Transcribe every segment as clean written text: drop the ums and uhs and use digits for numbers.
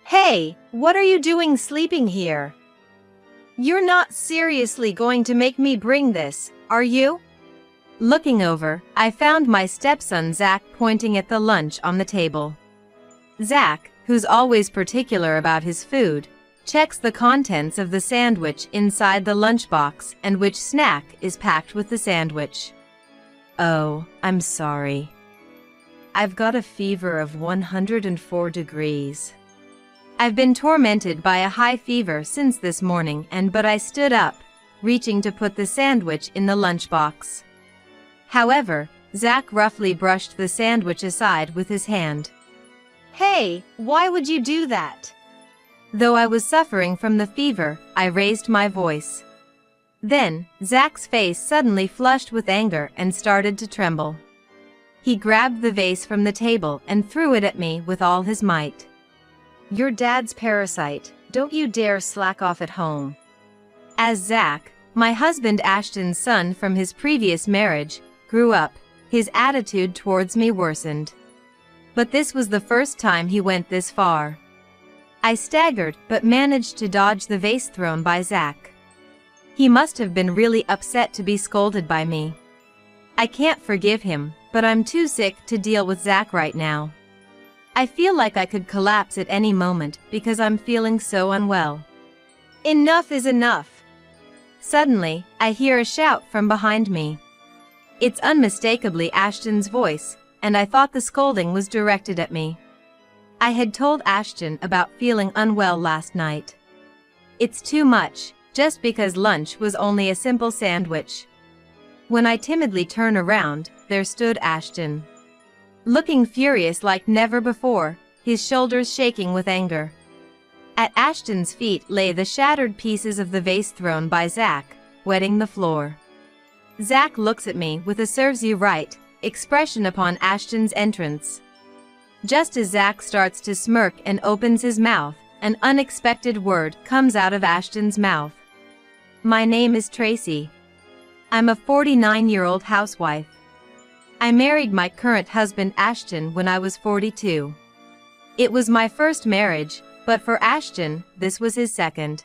Hey, what are you doing sleeping here? You're not seriously going to make me bring this, are you? Looking over, I found my stepson Zach pointing at the lunch on the table. Zach, who's always particular about his food, checks the contents of the sandwich inside the lunchbox and which snack is packed with the sandwich. Oh, I'm sorry. I've got a fever of 104 degrees. I've been tormented by a high fever since this morning but I stood up, reaching to put the sandwich in the lunchbox. However, Zach roughly brushed the sandwich aside with his hand. Hey, why would you do that? Though I was suffering from the fever, I raised my voice. Then, Zach's face suddenly flushed with anger and started to tremble. He grabbed the vase from the table and threw it at me with all his might. Your dad's parasite, don't you dare slack off at home. As Zach, my husband Ashton's son from his previous marriage, grew up, his attitude towards me worsened. But this was the first time he went this far. I staggered but managed to dodge the vase thrown by Zach. He must have been really upset to be scolded by me. I can't forgive him, but I'm too sick to deal with Zach right now. I feel like I could collapse at any moment because I'm feeling so unwell. Enough is enough. Suddenly, I hear a shout from behind me. It's unmistakably Ashton's voice, and I thought the scolding was directed at me. I had told Ashton about feeling unwell last night. It's too much, just because lunch was only a simple sandwich. When I timidly turn around, there stood Ashton. Looking furious like never before, his shoulders shaking with anger. At Ashton's feet lay the shattered pieces of the vase thrown by Zach, wetting the floor. Zach looks at me with a serves you right expression upon Ashton's entrance. Just as Zach starts to smirk and opens his mouth, an unexpected word comes out of Ashton's mouth. My name is Tracy. I'm a 49-year-old housewife. I married my current husband Ashton when I was 42. It was my first marriage, but for Ashton, this was his second.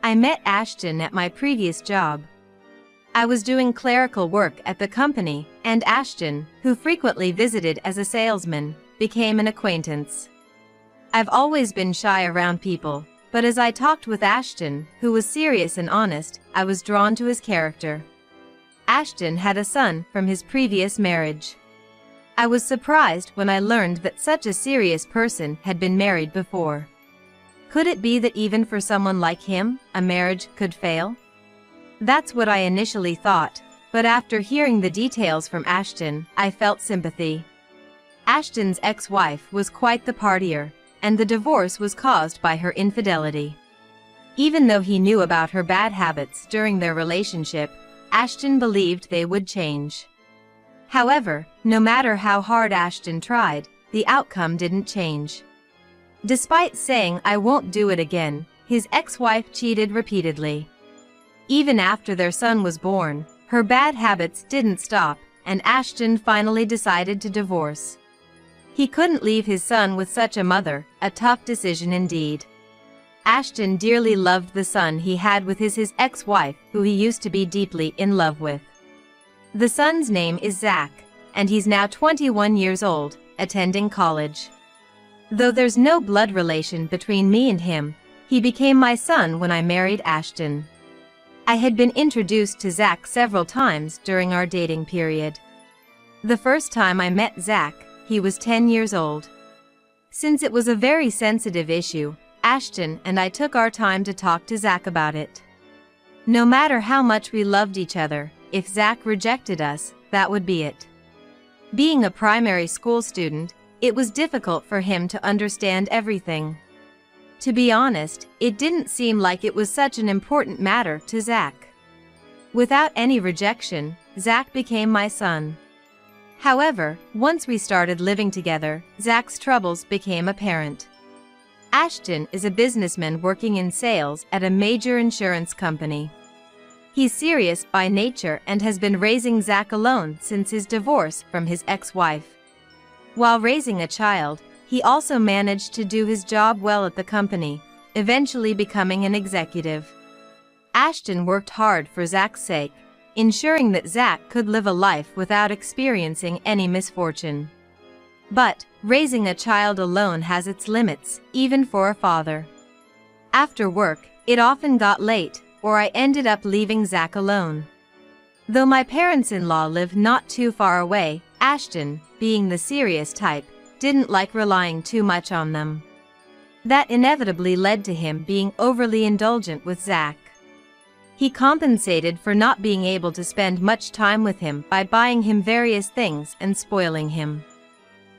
I met Ashton at my previous job. I was doing clerical work at the company, and Ashton, who frequently visited as a salesman, became an acquaintance. I've always been shy around people, but as I talked with Ashton, who was serious and honest, I was drawn to his character. Ashton had a son from his previous marriage. I was surprised when I learned that such a serious person had been married before. Could it be that even for someone like him, a marriage could fail? That's what I initially thought, but after hearing the details from Ashton, I felt sympathy. Ashton's ex-wife was quite the partier, and the divorce was caused by her infidelity. Even though he knew about her bad habits during their relationship, Ashton believed they would change. However, no matter how hard Ashton tried, the outcome didn't change. Despite saying I won't do it again, his ex-wife cheated repeatedly. Even after their son was born, her bad habits didn't stop, and Ashton finally decided to divorce. He couldn't leave his son with such a mother, a tough decision indeed. Ashton dearly loved the son he had with his ex-wife, who he used to be deeply in love with. The son's name is Zach, and he's now 21 years old, attending college. Though there's no blood relation between me and him, he became my son when I married Ashton. I had been introduced to Zach several times during our dating period. The first time I met Zach, he was 10 years old. Since it was a very sensitive issue, Ashton and I took our time to talk to Zach about it. No matter how much we loved each other, if Zach rejected us, that would be it. Being a primary school student, it was difficult for him to understand everything. To be honest, it didn't seem like it was such an important matter to Zach. Without any rejection, Zach became my son. However, once we started living together, Zach's troubles became apparent. Ashton is a businessman working in sales at a major insurance company. He's serious by nature and has been raising Zach alone since his divorce from his ex-wife. While raising a child, he he also managed to do his job well at the company, eventually becoming an executive. Ashton worked hard for Zach's sake, ensuring that Zach could live a life without experiencing any misfortune. But raising a child alone has its limits, even for a father. After work, it often got late, or I ended up leaving Zach alone. Though my parents-in-law lived not too far away, Ashton, being the serious type, didn't like relying too much on them. That inevitably led to him being overly indulgent with Zach. He compensated for not being able to spend much time with him by buying him various things and spoiling him.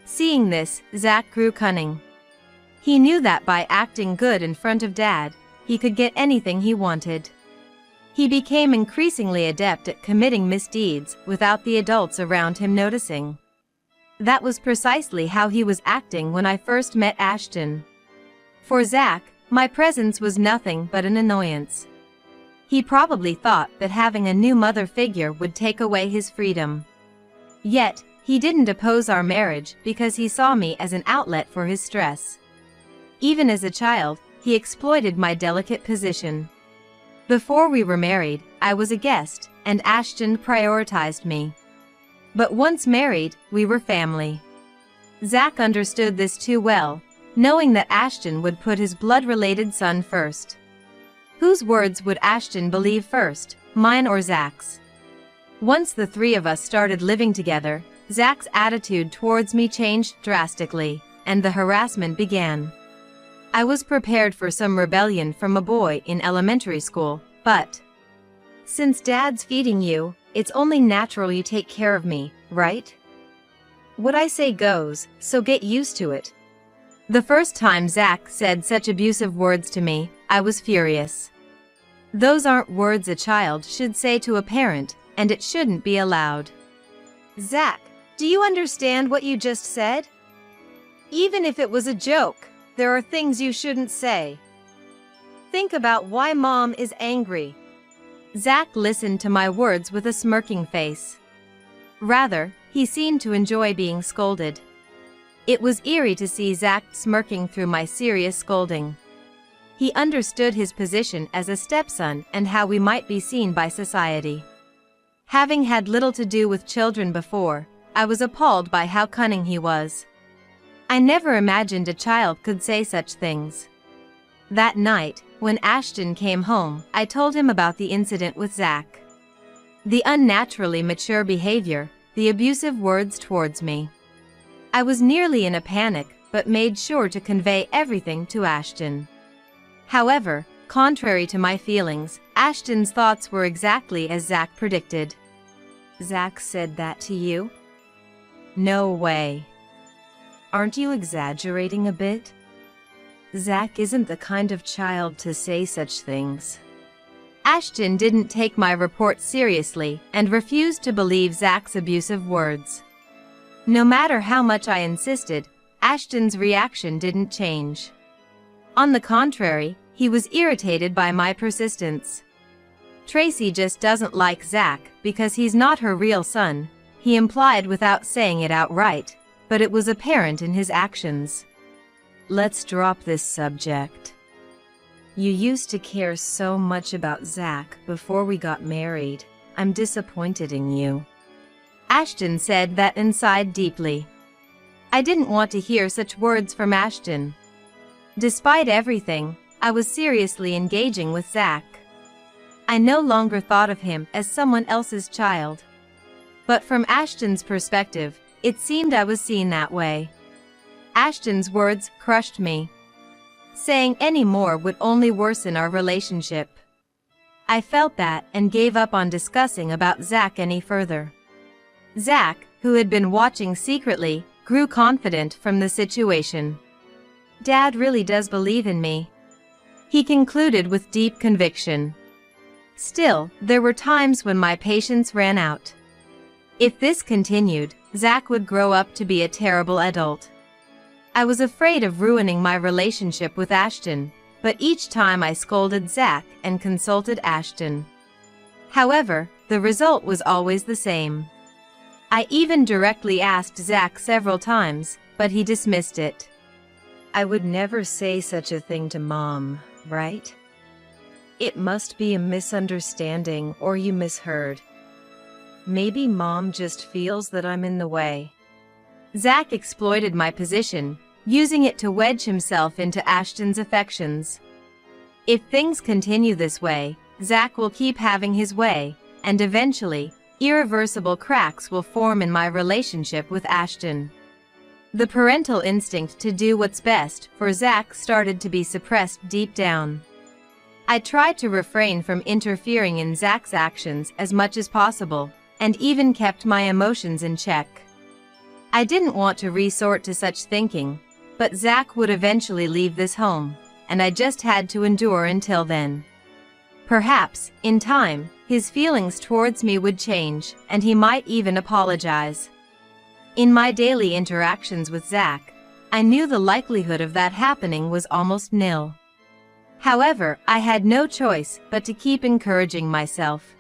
Seeing this, Zach grew cunning. He knew that by acting good in front of Dad, he could get anything he wanted. He became increasingly adept at committing misdeeds without the adults around him noticing. That was precisely how he was acting when I first met Ashton. For Zach, my presence was nothing but an annoyance. He probably thought that having a new mother figure would take away his freedom. Yet, he didn't oppose our marriage because he saw me as an outlet for his stress. Even as a child, he exploited my delicate position. Before we were married, I was a guest, and Ashton prioritized me. But once married, we were family. Zach understood this too well, knowing that Ashton would put his blood-related son first. Whose words would Ashton believe first, mine or Zach's? Once the three of us started living together, Zach's attitude towards me changed drastically, and the harassment began. I was prepared for some rebellion from a boy in elementary school, but since Dad's feeding you, it's only natural you take care of me, right? What I say goes, so get used to it. The first time Zach said such abusive words to me, I was furious. Those aren't words a child should say to a parent, and it shouldn't be allowed. Zach, do you understand what you just said? Even if it was a joke, there are things you shouldn't say. Think about why Mom is angry. Zach listened to my words with a smirking face. Rather, he seemed to enjoy being scolded. It was eerie to see Zach smirking through my serious scolding. He understood his position as a stepson and how we might be seen by society. Having had little to do with children before, I was appalled by how cunning he was. I never imagined a child could say such things. That night, when Ashton came home, I told him about the incident with Zach. The unnaturally mature behavior, the abusive words towards me. I was nearly in a panic, but made sure to convey everything to Ashton. However, contrary to my feelings, Ashton's thoughts were exactly as Zach predicted. Zach said that to you? No way. Aren't you exaggerating a bit? Zach isn't the kind of child to say such things. Ashton didn't take my report seriously and refused to believe Zach's abusive words. No matter how much I insisted, Ashton's reaction didn't change. On the contrary, he was irritated by my persistence. Tracy just doesn't like Zach because he's not her real son, he implied without saying it outright, but it was apparent in his actions. Let's drop this subject. You used to care so much about Zach before we got married. I'm disappointed in you. Ashton said that inside deeply. I didn't want to hear such words from Ashton. Despite everything, I was seriously engaging with Zach. I no longer thought of him as someone else's child. But from Ashton's perspective, it seemed I was seen that way. Ashton's words crushed me. Saying any more would only worsen our relationship. I felt that and gave up on discussing about Zach any further. Zach, who had been watching secretly, grew confident from the situation. Dad really does believe in me, he concluded with deep conviction. Still, there were times when my patience ran out. If this continued, Zach would grow up to be a terrible adult. I was afraid of ruining my relationship with Ashton, but each time I scolded Zach and consulted Ashton. However, the result was always the same. I even directly asked Zach several times, but he dismissed it. I would never say such a thing to Mom, right? It must be a misunderstanding or you misheard. Maybe Mom just feels that I'm in the way. Zach exploited my position, using it to wedge himself into Ashton's affections. If things continue this way, Zach will keep having his way, and eventually, irreversible cracks will form in my relationship with Ashton. The parental instinct to do what's best for Zach started to be suppressed deep down. I tried to refrain from interfering in Zach's actions as much as possible, and even kept my emotions in check. I didn't want to resort to such thinking, but Zach would eventually leave this home, and I just had to endure until then. Perhaps, in time, his feelings towards me would change, and he might even apologize. In my daily interactions with Zach, I knew the likelihood of that happening was almost nil. However, I had no choice but to keep encouraging myself.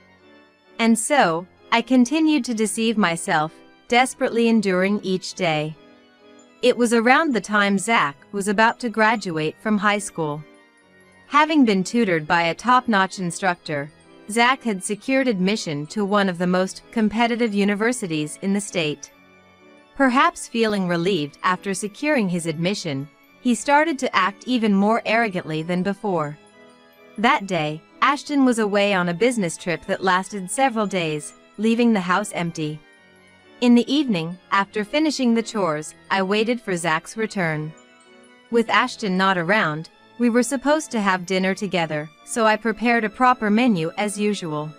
And so, I continued to deceive myself, desperately enduring each day. It was around the time Zach was about to graduate from high school. Having been tutored by a top-notch instructor, Zach had secured admission to one of the most competitive universities in the state. Perhaps feeling relieved after securing his admission, he started to act even more arrogantly than before. That day, Ashton was away on a business trip that lasted several days, leaving the house empty. In the evening, after finishing the chores, I waited for Zach's return. With Ashton not around, we were supposed to have dinner together, so I prepared a proper menu as usual.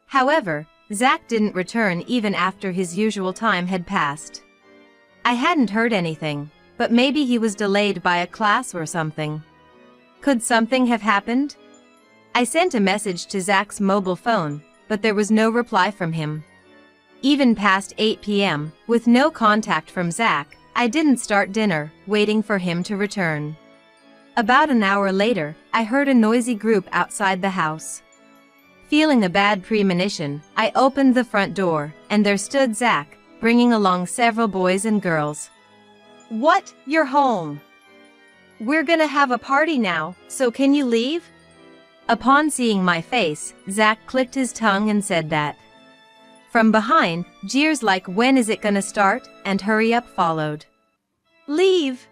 However, Zach didn't return even after his usual time had passed. I hadn't heard anything, but maybe he was delayed by a class or something. Could something have happened? I sent a message to Zach's mobile phone, but there was no reply from him. Even past 8 p.m., with no contact from Zach, I didn't start dinner, waiting for him to return. About an hour later, I heard a noisy group outside the house. Feeling a bad premonition, I opened the front door, and there stood Zach, bringing along several boys and girls. What? You're home? We're gonna have a party now, so can you leave? Upon seeing my face, Zach clicked his tongue and said that. From behind, jeers like "When is it gonna start?" and "Hurry up" followed. Leave!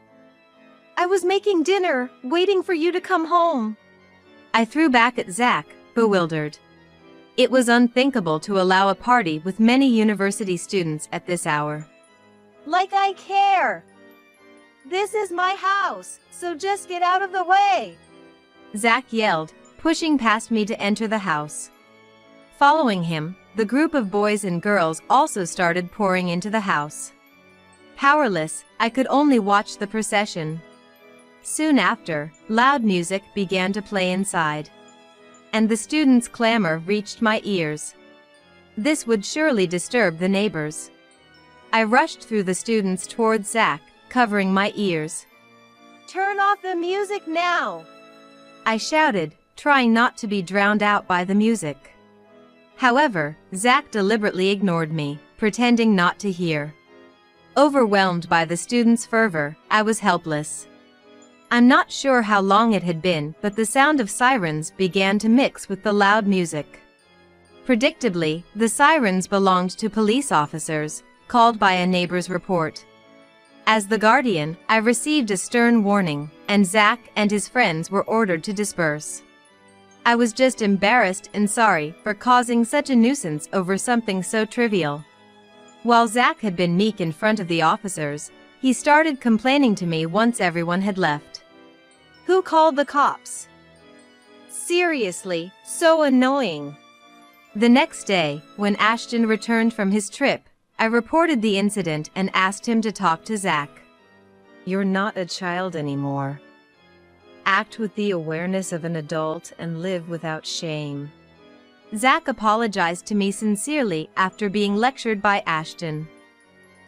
I was making dinner, waiting for you to come home. I threw back at Zach, bewildered. It was unthinkable to allow a party with many university students at this hour. Like I care! This is my house, so just get out of the way! Zach yelled, pushing past me to enter the house. Following him, the group of boys and girls also started pouring into the house. Powerless, I could only watch the procession. Soon after, loud music began to play inside. And the students' clamor reached my ears. This would surely disturb the neighbors. I rushed through the students towards Zach, covering my ears. Turn off the music now! I shouted, trying not to be drowned out by the music. However, Zach deliberately ignored me, pretending not to hear. Overwhelmed by the students' fervor, I was helpless. I'm not sure how long it had been, but the sound of sirens began to mix with the loud music. Predictably, the sirens belonged to police officers, called by a neighbor's report. As the guardian, I received a stern warning, and Zach and his friends were ordered to disperse. I was just embarrassed and sorry for causing such a nuisance over something so trivial. While Zach had been meek in front of the officers, he started complaining to me once everyone had left. Who called the cops? Seriously, so annoying. The next day, when Ashton returned from his trip, I reported the incident and asked him to talk to Zach. You're not a child anymore. Act with the awareness of an adult and live without shame. Zach apologized to me sincerely after being lectured by Ashton.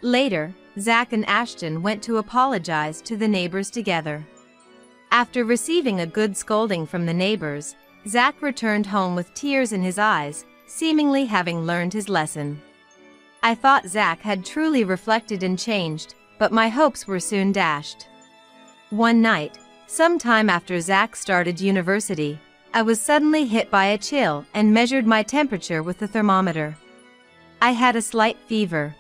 Later, Zach and Ashton went to apologize to the neighbors together. After receiving a good scolding from the neighbors, Zach returned home with tears in his eyes, seemingly having learned his lesson. I thought Zach had truly reflected and changed, but my hopes were soon dashed. One night, sometime after Zach started university, I was suddenly hit by a chill and measured my temperature with the thermometer. I had a slight fever.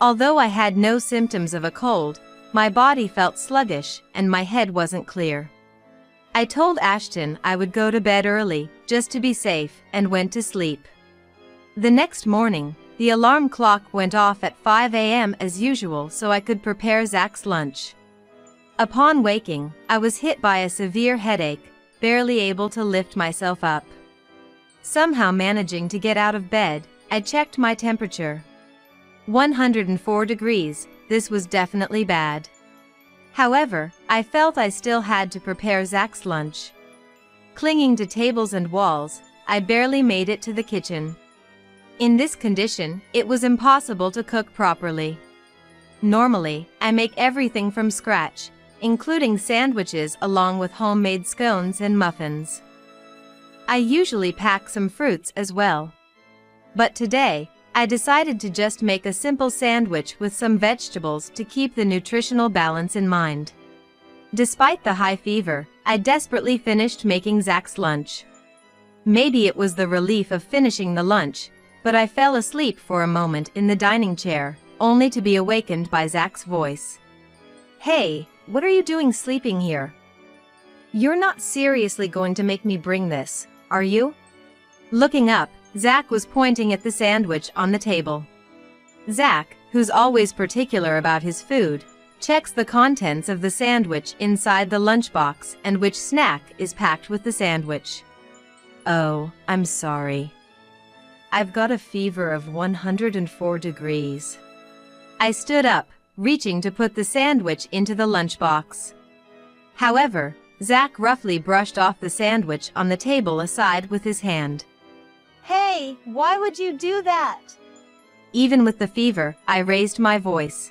Although I had no symptoms of a cold, my body felt sluggish and my head wasn't clear. I told Ashton I would go to bed early, just to be safe, and went to sleep. The next morning, the alarm clock went off at 5 a.m. as usual so I could prepare Zach's lunch. Upon waking, I was hit by a severe headache, barely able to lift myself up. Somehow managing to get out of bed, I checked my temperature. 104 degrees, this was definitely bad. However, I felt I still had to prepare Zach's lunch. Clinging to tables and walls, I barely made it to the kitchen. In this condition, it was impossible to cook properly. Normally, I make everything from scratch, including sandwiches along with homemade scones and muffins. I usually pack some fruits as well. But today, I decided to just make a simple sandwich with some vegetables to keep the nutritional balance in mind. Despite the high fever, I desperately finished making Zach's lunch. Maybe it was the relief of finishing the lunch, but I fell asleep for a moment in the dining chair, only to be awakened by Zach's voice. Hey, what are you doing sleeping here? You're not seriously going to make me bring this, are you? Looking up, Zach was pointing at the sandwich on the table. Zach, who's always particular about his food, checks the contents of the sandwich inside the lunchbox and which snack is packed with the sandwich. Oh, I'm sorry. I've got a fever of 104 degrees. I stood up, reaching to put the sandwich into the lunchbox. However, Zach roughly brushed off the sandwich on the table aside with his hand. Hey, why would you do that? Even with the fever, I raised my voice.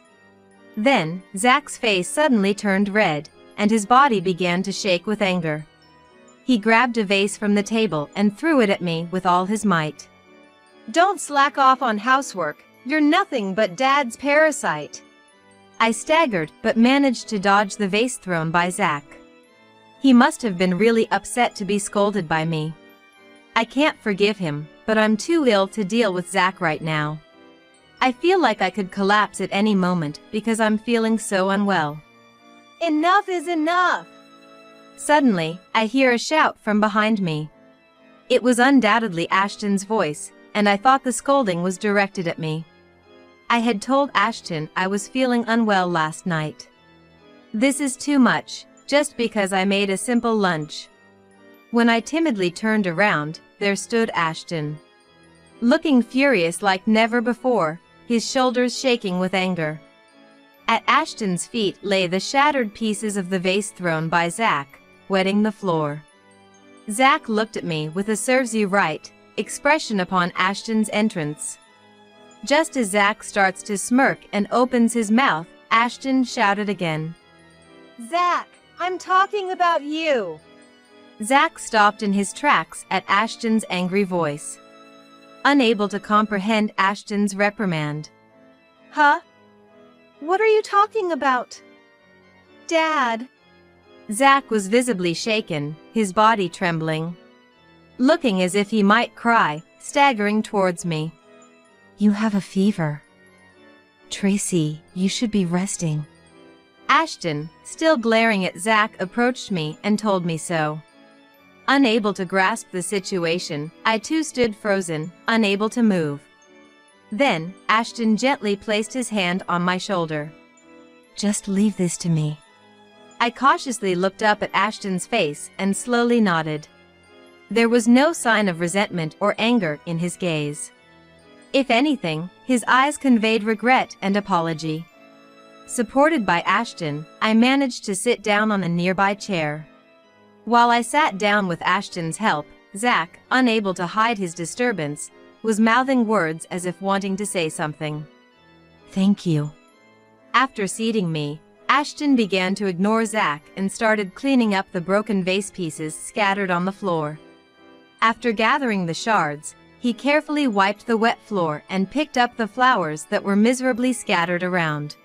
Then, Zach's face suddenly turned red, and his body began to shake with anger. He grabbed a vase from the table and threw it at me with all his might. Don't slack off on housework, you're nothing but Dad's parasite. I staggered but managed to dodge the vase thrown by Zach. He must have been really upset to be scolded by me. I can't forgive him, but I'm too ill to deal with Zach right now. I feel like I could collapse at any moment because I'm feeling so unwell. Enough is enough! Suddenly, I hear a shout from behind me. It was undoubtedly Ashton's voice, and I thought the scolding was directed at me. I had told Ashton I was feeling unwell last night. This is too much, just because I made a simple lunch. When I timidly turned around, there stood Ashton. Looking furious like never before, his shoulders shaking with anger. At Ashton's feet lay the shattered pieces of the vase thrown by Zach, wetting the floor. Zach looked at me with a serves you right expression upon Ashton's entrance. Just as Zach starts to smirk and opens his mouth, Ashton shouted again. Zach, I'm talking about you! Zach stopped in his tracks at Ashton's angry voice. Unable to comprehend Ashton's reprimand. Huh? What are you talking about? Dad! Zach was visibly shaken, his body trembling. Looking as if he might cry, staggering towards me. You have a fever. Tracy, you should be resting. Ashton, still glaring at Zach, approached me and told me so. Unable to grasp the situation, I too stood frozen, unable to move. Then, Ashton gently placed his hand on my shoulder. Just leave this to me. I cautiously looked up at Ashton's face and slowly nodded. There was no sign of resentment or anger in his gaze. If anything, his eyes conveyed regret and apology. Supported by Ashton, I managed to sit down on a nearby chair. While I sat down with Ashton's help, Zach, unable to hide his disturbance, was mouthing words as if wanting to say something. Thank you. After seating me, Ashton began to ignore Zach and started cleaning up the broken vase pieces scattered on the floor. After gathering the shards, he carefully wiped the wet floor and picked up the flowers that were miserably scattered around.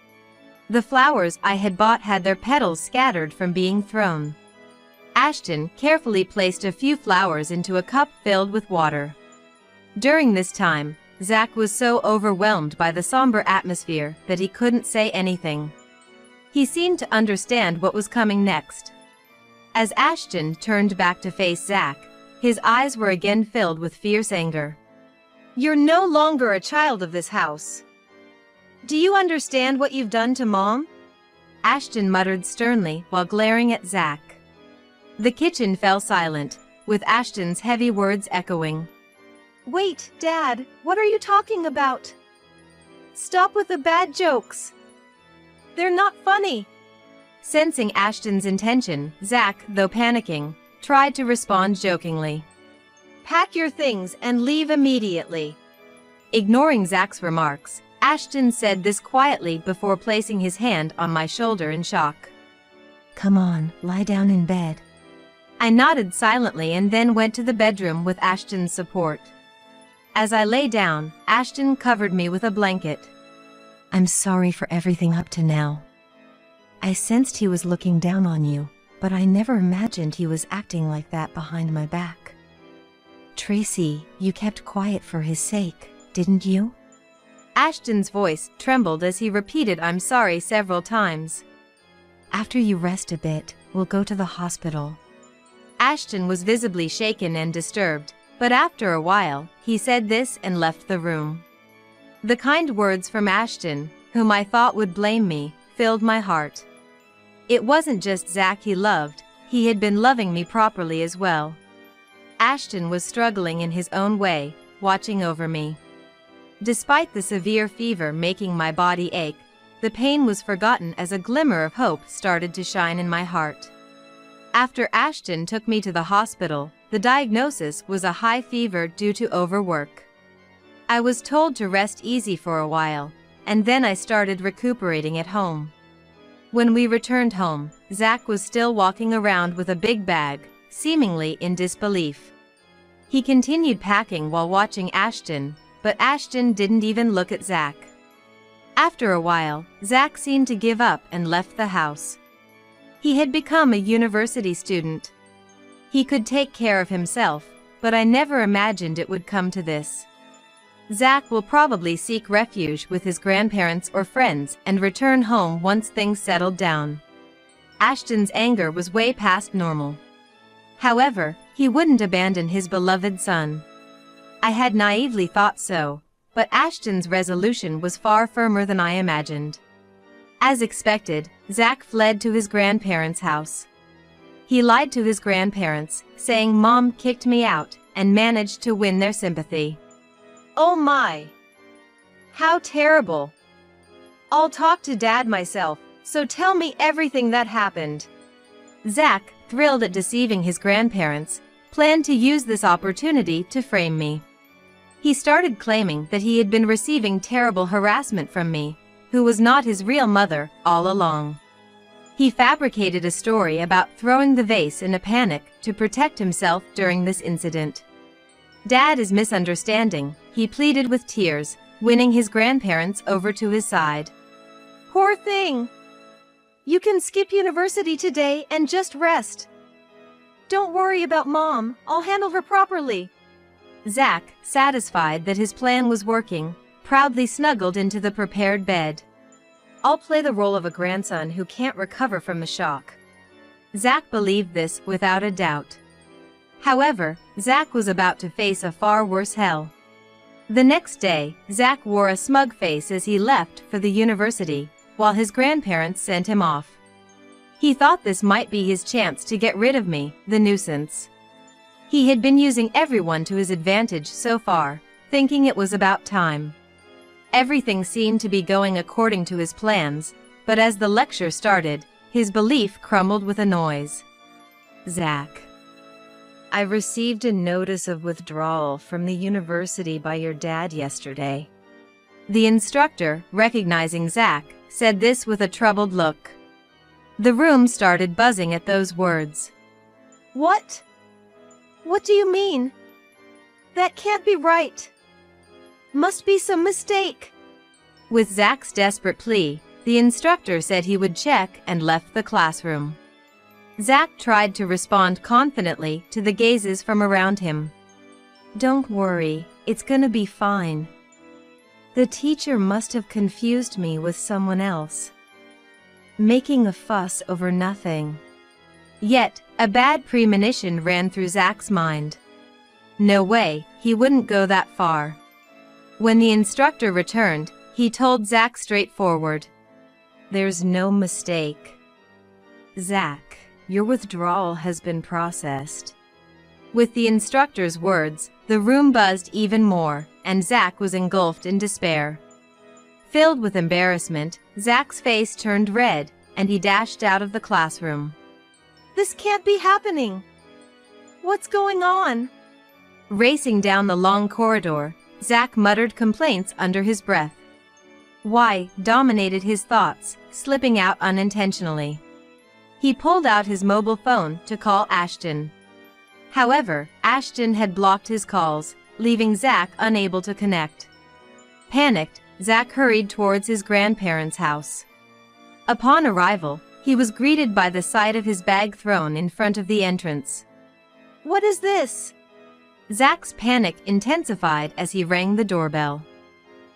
The flowers I had bought had their petals scattered from being thrown. Ashton carefully placed a few flowers into a cup filled with water. During this time, Zach was so overwhelmed by the somber atmosphere that he couldn't say anything. He seemed to understand what was coming next. As Ashton turned back to face Zach, his eyes were again filled with fierce anger. You're no longer a child of this house. Do you understand what you've done to Mom? Ashton muttered sternly while glaring at Zach. The kitchen fell silent, with Ashton's heavy words echoing. Wait, Dad, what are you talking about? Stop with the bad jokes. They're not funny. Sensing Ashton's intention, Zach, though panicking, tried to respond jokingly. Pack your things and leave immediately. Ignoring Zach's remarks, Ashton said this quietly before placing his hand on my shoulder in shock. Come on, lie down in bed. I nodded silently and then went to the bedroom with Ashton's support. As I lay down, Ashton covered me with a blanket. I'm sorry for everything up to now. I sensed he was looking down on you, but I never imagined he was acting like that behind my back. Tracy, you kept quiet for his sake, didn't you? Ashton's voice trembled as he repeated "I'm sorry" several times. After you rest a bit, we'll go to the hospital. Ashton was visibly shaken and disturbed, but after a while, he said this and left the room. The kind words from Ashton, whom I thought would blame me, filled my heart. It wasn't just Zach he loved, he had been loving me properly as well. Ashton was struggling in his own way, watching over me. Despite the severe fever making my body ache, the pain was forgotten as a glimmer of hope started to shine in my heart. After Ashton took me to the hospital, the diagnosis was a high fever due to overwork. I was told to rest easy for a while, and then I started recuperating at home. When we returned home, Zach was still walking around with a big bag, seemingly in disbelief. He continued packing while watching Ashton, but Ashton didn't even look at Zach. After a while, Zach seemed to give up and left the house. He had become a university student. He could take care of himself, but I never imagined it would come to this. Zach will probably seek refuge with his grandparents or friends and return home once things settled down. Ashton's anger was way past normal. However, he wouldn't abandon his beloved son. I had naively thought so, but Ashton's resolution was far firmer than I imagined. As expected, Zach fled to his grandparents' house. He lied to his grandparents, saying Mom kicked me out, and managed to win their sympathy. Oh my! How terrible! I'll talk to Dad myself, so tell me everything that happened. Zach, thrilled at deceiving his grandparents, planned to use this opportunity to frame me. He started claiming that he had been receiving terrible harassment from me, who was not his real mother, all along. He fabricated a story about throwing the vase in a panic to protect himself during this incident. Dad is misunderstanding, he pleaded with tears, winning his grandparents over to his side. Poor thing! You can skip university today and just rest. Don't worry about Mom, I'll handle her properly. Zach, satisfied that his plan was working, proudly snuggled into the prepared bed. I'll play the role of a grandson who can't recover from the shock. Zach believed this without a doubt. However, Zach was about to face a far worse hell. The next day, Zach wore a smug face as he left for the university, while his grandparents sent him off. He thought this might be his chance to get rid of me, the nuisance. He had been using everyone to his advantage so far, thinking it was about time. Everything seemed to be going according to his plans, but as the lecture started, his belief crumbled with a noise. Zach, I received a notice of withdrawal from the university by your dad yesterday. The instructor, recognizing Zach, said this with a troubled look. The room started buzzing at those words. What? What do you mean? That can't be right. Must be some mistake. With Zach's desperate plea, The instructor said he would check and left the classroom. Zach tried to respond confidently to the gazes from around him. "Don't worry, it's gonna be fine. The teacher must have confused me with someone else. Making a fuss over nothing." Yet, a bad premonition ran through Zach's mind. No way, he wouldn't go that far. When the instructor returned, he told Zach straightforward, "There's no mistake. Zach, your withdrawal has been processed." With the instructor's words, the room buzzed even more, and Zach was engulfed in despair. Filled with embarrassment, Zach's face turned red, and he dashed out of the classroom. "This can't be happening. What's going on?" Racing down the long corridor, Zach muttered complaints under his breath. Why dominated his thoughts, slipping out unintentionally. He pulled out his mobile phone to call Ashton. However, Ashton had blocked his calls, leaving Zach unable to connect. Panicked, Zach hurried towards his grandparents' house. Upon arrival, he was greeted by the sight of his bag thrown in front of the entrance. "What is this?" Zach's panic intensified as he rang the doorbell.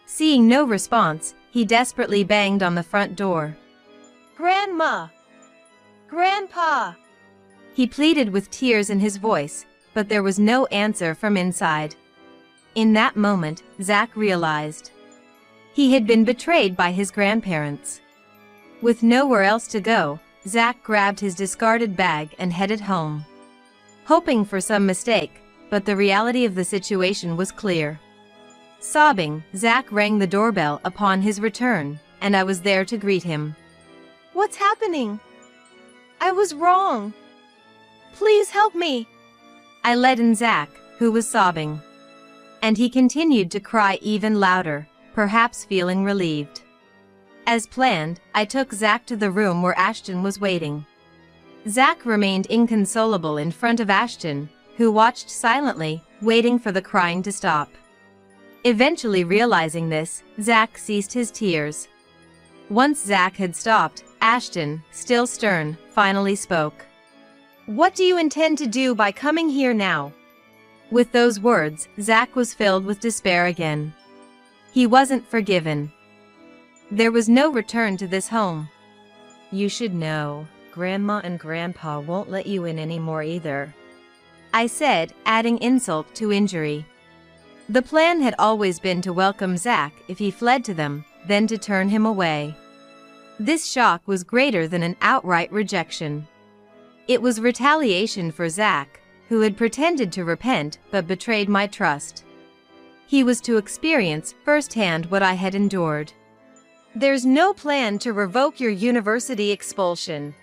Seeing no response, he desperately banged on the front door. "Grandma! Grandpa!" He pleaded with tears in his voice, but there was no answer from inside. In that moment, Zach realized he had been betrayed by his grandparents. With nowhere else to go, Zach grabbed his discarded bag and headed home, hoping for some mistake, but the reality of the situation was clear. Sobbing, Zach rang the doorbell upon his return, and I was there to greet him. "What's happening? I was wrong. Please help me." I led in Zach, who was sobbing. And he continued to cry even louder, perhaps feeling relieved. As planned, I took Zach to the room where Ashton was waiting. Zach remained inconsolable in front of Ashton, who watched silently, waiting for the crying to stop. Eventually realizing this, Zach ceased his tears. Once Zach had stopped, Ashton, still stern, finally spoke. "What do you intend to do by coming here now?" With those words, Zach was filled with despair again. He wasn't forgiven. There was no return to this home. "You should know, Grandma and Grandpa won't let you in anymore either," I said, adding insult to injury. The plan had always been to welcome Zach if he fled to them, then to turn him away. This shock was greater than an outright rejection. It was retaliation for Zach, who had pretended to repent but betrayed my trust. He was to experience firsthand what I had endured. "There's no plan to revoke your university expulsion.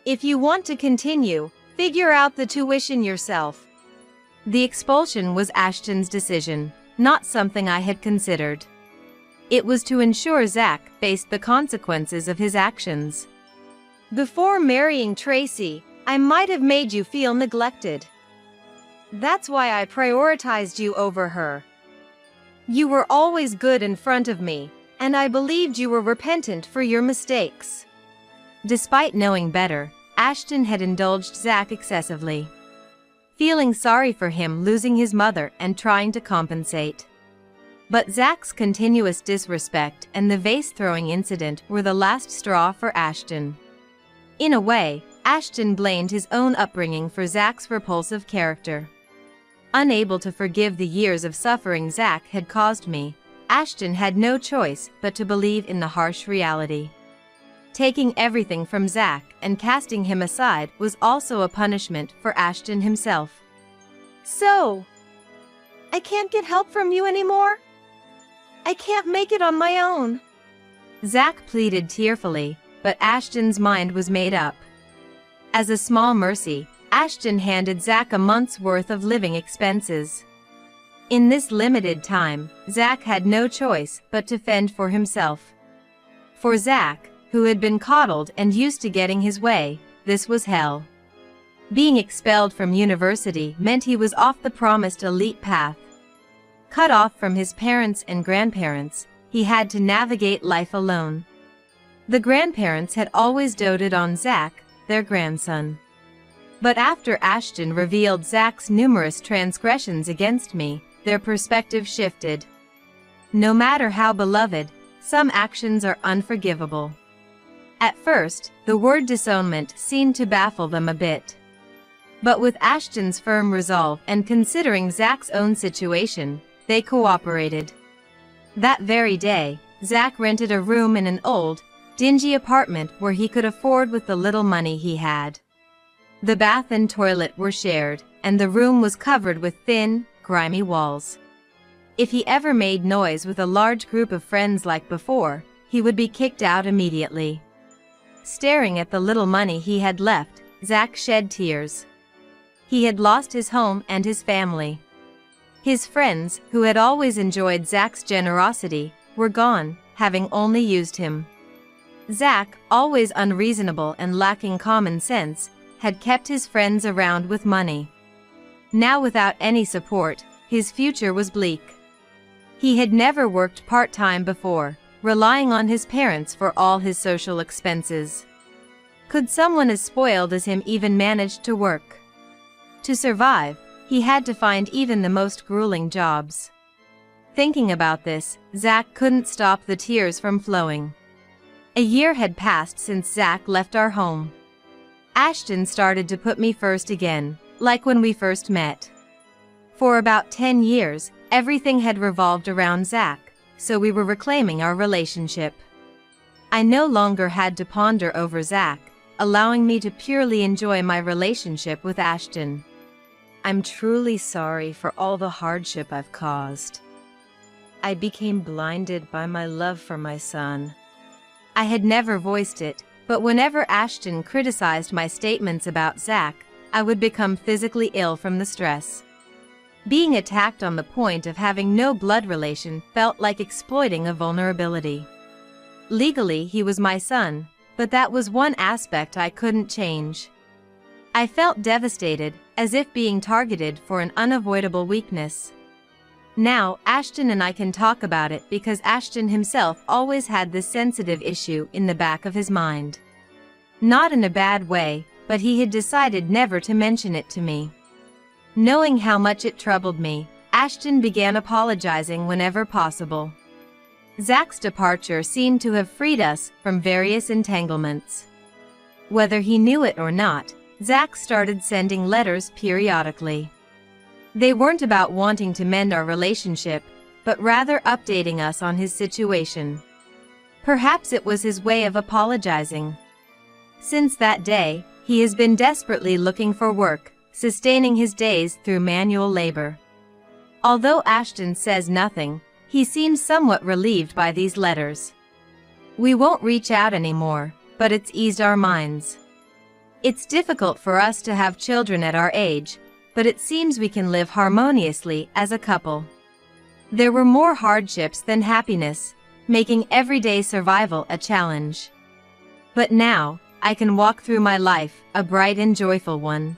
If you want to continue, figure out the tuition yourself." The expulsion was Ashton's decision, not something I had considered. It was to ensure Zach faced the consequences of his actions. "Before marrying Tracy, I might have made you feel neglected. That's why I prioritized you over her. You were always good in front of me, and I believed you were repentant for your mistakes." Despite knowing better, Ashton had indulged Zach excessively, feeling sorry for him losing his mother and trying to compensate. But Zach's continuous disrespect and the vase-throwing incident were the last straw for Ashton. In a way, Ashton blamed his own upbringing for Zach's repulsive character. Unable to forgive the years of suffering Zach had caused me, Ashton had no choice but to believe in the harsh reality. Taking everything from Zach and casting him aside was also a punishment for Ashton himself. "So, I can't get help from you anymore? I can't make it on my own." Zach pleaded tearfully, but Ashton's mind was made up. As a small mercy, Ashton handed Zach a month's worth of living expenses. In this limited time, Zach had no choice but to fend for himself. For Zach, who had been coddled and used to getting his way, this was hell. Being expelled from university meant he was off the promised elite path. Cut off from his parents and grandparents, he had to navigate life alone. The grandparents had always doted on Zach, their grandson. But after Ashton revealed Zach's numerous transgressions against me, their perspective shifted. No matter how beloved, some actions are unforgivable. At first, the word disownment seemed to baffle them a bit. But with Ashton's firm resolve and considering Zach's own situation, they cooperated. That very day, Zach rented a room in an old, dingy apartment where he could afford with the little money he had. The bath and toilet were shared, and the room was covered with thin, grimy walls. If he ever made noise with a large group of friends like before, he would be kicked out immediately. Staring at the little money he had left, Zach shed tears. He had lost his home and his family. His friends, who had always enjoyed Zach's generosity, were gone, having only used him. Zach, always unreasonable and lacking common sense, had kept his friends around with money. Now without any support, his future was bleak. He had never worked part-time before, relying on his parents for all his social expenses. Could someone as spoiled as him even manage to work? To survive, he had to find even the most grueling jobs. Thinking about this, Zach couldn't stop the tears from flowing. A year had passed since Zach left our home. Ashton started to put me first again, like when we first met. For about 10 years, everything had revolved around Zach, so we were reclaiming our relationship. I no longer had to ponder over Zach, allowing me to purely enjoy my relationship with Ashton. I'm truly sorry for all the hardship I've caused. I became blinded by my love for my son. I had never voiced it, but whenever Ashton criticized my statements about Zach, I would become physically ill from the stress. Being attacked on the point of having no blood relation felt like exploiting a vulnerability. Legally, he was my son, but that was one aspect I couldn't change. I felt devastated, as if being targeted for an unavoidable weakness. Now, Ashton and I can talk about it because Ashton himself always had this sensitive issue in the back of his mind. Not in a bad way, but he had decided never to mention it to me. Knowing how much it troubled me, Ashton began apologizing whenever possible. Zach's departure seemed to have freed us from various entanglements. Whether he knew it or not, Zach started sending letters periodically. They weren't about wanting to mend our relationship, but rather updating us on his situation. Perhaps it was his way of apologizing. Since that day, he has been desperately looking for work, sustaining his days through manual labor. Although Ashton says nothing, he seems somewhat relieved by these letters. We won't reach out anymore, but it's eased our minds. It's difficult for us to have children at our age, but it seems we can live harmoniously as a couple. There were more hardships than happiness, making everyday survival a challenge. But now, I can walk through my life, a bright and joyful one.